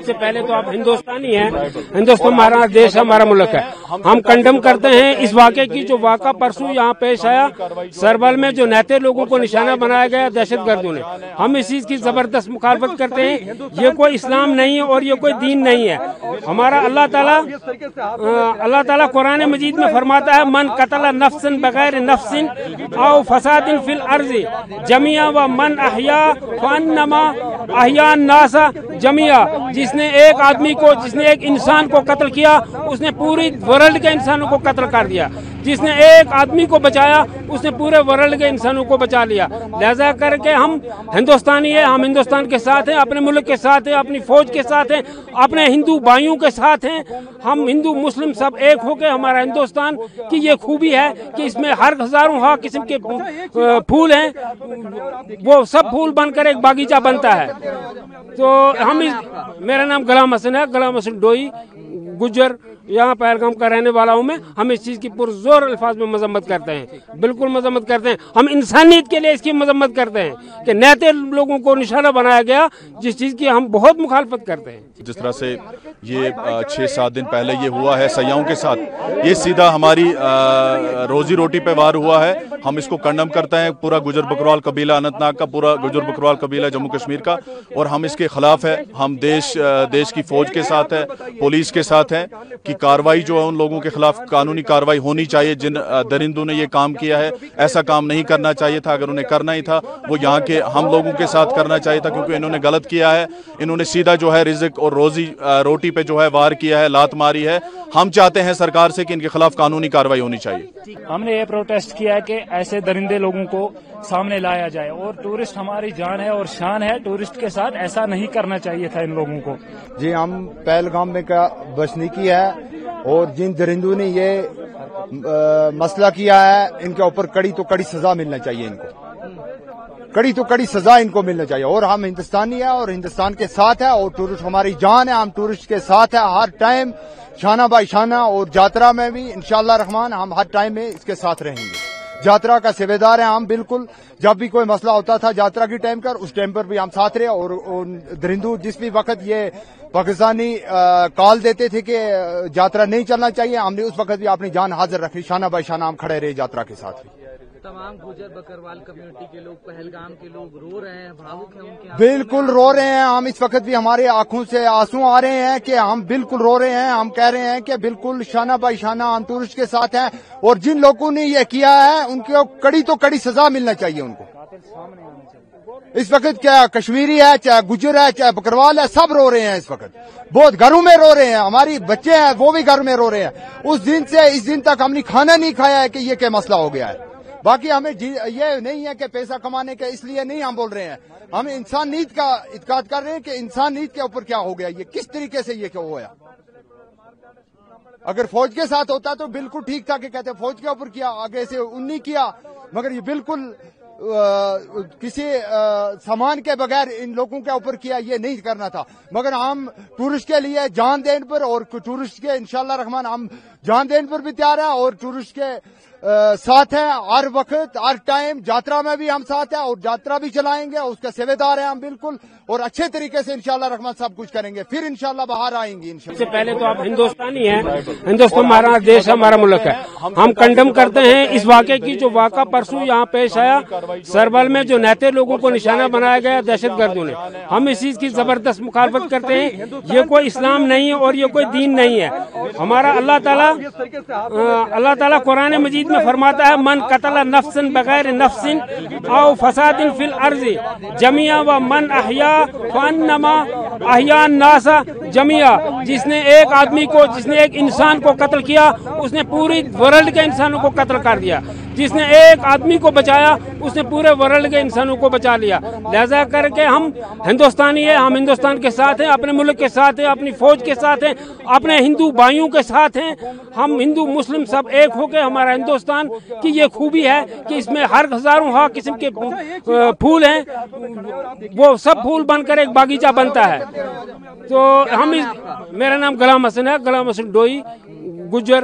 سے پہلے تو آپ ہندوستانی ہیں، ہندوستان ہمارا دیش ہے، ہمارا ملک ہے۔ ہم کنڈم کرتے ہیں اس واقعے کی جو واقعہ پرسوں یہاں پیش آیا سربل میں، جو نہتے لوگوں کو نشانہ بنایا گیا دہشت گردوں نے۔ ہم اس چیز کی زبردست مخالفت کرتے ہیں۔ یہ کوئی اسلام نہیں ہے اور یہ کوئی دین نہیں ہے۔ ہمارا اللہ تعالیٰ قرآن مجید میں فرماتا ہے من قتل نفسا بغیر نفس او فساد فی الارض جميعا ومن احیا فانما احیا الناس جميعا۔ جس نے ایک آدمی کو، جس نے ایک انسان کو قتل کیا اس نے پوری ورلڈ کے انسانوں کو قتل کر دیا۔ جس نے ایک آدمی کو بچایا اس نے پورے ورلڈ کے انسانوں کو بچا لیا۔ لہذا کر کے ہم ہندوستانی ہیں، ہم ہندوستان کے ساتھ ہیں، اپنے ملک کے ساتھ ہیں، اپنی فوج کے ساتھ ہیں، اپنے ہندو بھائیوں کے ساتھ ہیں۔ ہم ہندو مسلم سب ایک ہو کے، ہمارا ہندوستان کی یہ خوبی ہے کہ اس میں ہر ہزاروں قسم کے پھول ہیں، وہ سب پھول بن کر ایک باغیچہ بنتا ہے۔ تو میرا نام غلام حسن ہے، غلام حسن ڈوئی، گجر، یہاں پہلگام کا رہنے والا ہوں میں۔ ہم اس چیز کی پرزور الفاظ میں مذمت کرتے ہیں، بالکل مذمت کرتے ہیں۔ ہم انسانیت کے لیے اس کی مذمت کرتے ہیں کہ نہتے لوگوں کو نشانہ بنایا گیا، جس چیز کی ہم بہت مخالفت کرتے ہیں۔ جس طرح سے یہ 6-7 دن پہلے یہ ہوا ہے سیاحوں کے ساتھ، یہ سیدھا ہماری روزی روٹی پہ وار ہوا ہے۔ ہم اس کو کنڈم کرتے ہیں، پورا گجر بکروال قبیلہ، اننت ناگ کا پورا گجر بکروال قبیلہ جموں کشمیر کا، اور ہم اس کے خلاف ہے۔ ہم دیش کی فوج کے ساتھ ہے، پولیس کے ساتھ ہے کہ کاروائی جو ہے ان لوگوں کے خلاف قانونی کاروائی ہونی چاہیے۔ جن درندوں نے یہ کام کیا ہے، ایسا کام نہیں کرنا چاہیے تھا۔ اگر انہیں کرنا ہی تھا وہ یہاں کے ہم لوگوں کے ساتھ کرنا چاہیے تھا، کیونکہ انہوں نے غلط کیا ہے۔ انہوں نے سیدھا جو ہے رزق اور روٹی پہ جو ہے وار کیا ہے، لات ماری ہے۔ ہم چاہتے ہیں سرکار سے کہ ان کے خلاف قانونی کاروائی ہونی چاہیے۔ ہم نے یہ پروٹیسٹ کیا ہے کہ ایسے درندے لوگوں کو سامنے لایا جائے، اور ٹورسٹ ہماری جان ہے اور شان ہے، ٹورسٹ کے ساتھ ایسا نہیں کرنا چاہیے تھا ان لوگوں کو۔ جی، ہم پہلگام میں کا بسنیکی ہے، اور جن درندوں نے یہ مسئلہ کیا ہے ان کے اوپر کڑی تو کڑی سزا ملنا چاہیے، ان کو کڑی تو کڑی سزا ان کو ملنا چاہیے۔ اور ہم ہندوستانی ہیں اور ہندوستان کے ساتھ ہے، اور ٹورسٹ ہماری جان ہے، ہم ٹورسٹ کے ساتھ ہے ہر ٹائم، شانہ بائی شانہ، اور جاترا میں بھی انشاءاللہ رحمان ہم ہر ٹائم میں اس کے ساتھ رہیں گے۔ جاترا کا سیویدار ہے ہم، بالکل جب بھی کوئی مسئلہ ہوتا تھا جاترا کی ٹائم پر، اس ٹائم پر بھی ہم ساتھ رہے۔ اور درندو جس بھی وقت یہ پاکستانی کال دیتے تھے کہ جاترا نہیں چلنا چاہیے، ہم نے اس وقت بھی اپنی جان حاضر رکھی، شانہ بائی شانہ ہم کھڑے رہے جاترا کے ساتھ بھی۔ تمام گجر بکروال کمیونٹی کے لوگ، پہلگام کے لوگ رو رہے ہیں، بھاوک ہیں ان کے، بالکل رو رہے ہیں ہم۔ اس وقت بھی ہماری آنکھوں سے آنسو آ رہے ہیں کہ ہم بالکل رو رہے ہیں۔ ہم کہہ رہے ہیں کہ بالکل شانہ بائی شانہ ہم ٹورسٹ کے ساتھ ہیں، اور جن لوگوں نے یہ کیا ہے ان کو کڑی تو کڑی سزا ملنا چاہیے ان کو۔ اس وقت کیا کشمیری ہے، چاہے گجر ہے، چاہے بکروال ہے، سب رو رہے ہیں اس وقت، بہت گھروں میں رو رہے ہیں۔ ہماری بچے ہیں وہ بھی گھر میں رو رہے ہیں۔ اس دن سے اس دن تک ہم نے کھانا نہیں کھایا ہے کہ یہ کیا مسئلہ ہو گیا ہے۔ باقی ہمیں یہ نہیں ہے کہ پیسہ کمانے کے اس لیے نہیں ہم بول رہے ہیں، ہم انسان نیت کا اعتقاد کر رہے ہیں کہ انسان نیت کے اوپر کیا ہو گیا، یہ کس طریقے سے یہ کیا ہوا۔ اگر فوج کے ساتھ ہوتا تو بالکل ٹھیک تھا کہ کہتے فوج کے اوپر کیا، آگے سے ان نے کیا، مگر یہ بالکل کسی سامان کے بغیر ان لوگوں کے اوپر کیا، یہ نہیں کرنا تھا۔ مگر ہم ٹورسٹ کے لیے جان دینے پر، اور ٹورسٹ کے انشاءاللہ رحمان ہم جان دینے پر بھی تیار ہیں، اور ٹورسٹ کے ساتھ ہیں ہر وقت ہر ٹائم۔ جاترا میں بھی ہم ساتھ ہیں، اور جاترا بھی چلائیں گے، اس کا سیویدار ہیں ہم بالکل، اور اچھے طریقے سے انشاءاللہ رحمان سب کچھ کریں گے، پھر انشاءاللہ باہر آئیں گے انشاءاللہ۔ سے پہلے تو آپ ہندوستانی ہیں، ہندوستان ہمارا دیش ہے، ہمارا ملک ہے۔ ہم کنڈم کرتے ہیں اس واقعے کی جو واقعہ پرسوں یہاں پیش آیا سربل میں، جو نہتے لوگوں کو نشانہ بنایا گیا دہشت گردوں نے۔ ہم اس چیز کی زبردست مخالفت کرتے ہیں۔ یہ کوئی اسلام نہیں ہے اور یہ کوئی دین نہیں ہے۔ ہمارا اللہ تعالیٰ قرآن مجید میں فرماتا ہے من قتل نفسا بغیر نفس او فساد فی الارض جميعا ومن احیا فانما احیا الناس جميعا۔ جس نے ایک آدمی کو، جس نے ایک انسان کو قتل کیا اس نے پوری ورلڈ کے انسانوں کو قتل کر دیا۔ جس نے ایک آدمی کو بچایا اس نے پورے ورلڈ کے انسانوں کو بچا لیا۔ لہذا کر کے ہم ہندوستانی ہیں، ہم ہندوستان کے ساتھ ہیں، اپنے ملک کے ساتھ ہیں، اپنی فوج کے ساتھ ہیں، اپنے ہندو بھائیوں کے ساتھ ہیں۔ ہم ہندو مسلم سب ایک ہو کے، ہمارا ہندوستان کی یہ خوبی ہے کہ اس میں ہر ہزاروں قسم کے پھول ہیں، وہ سب پھول بن کر ایک باغیچہ بنتا ہے۔ تو میرا نام غلام حسن ہے، غلام حسن ڈوئی، گجر،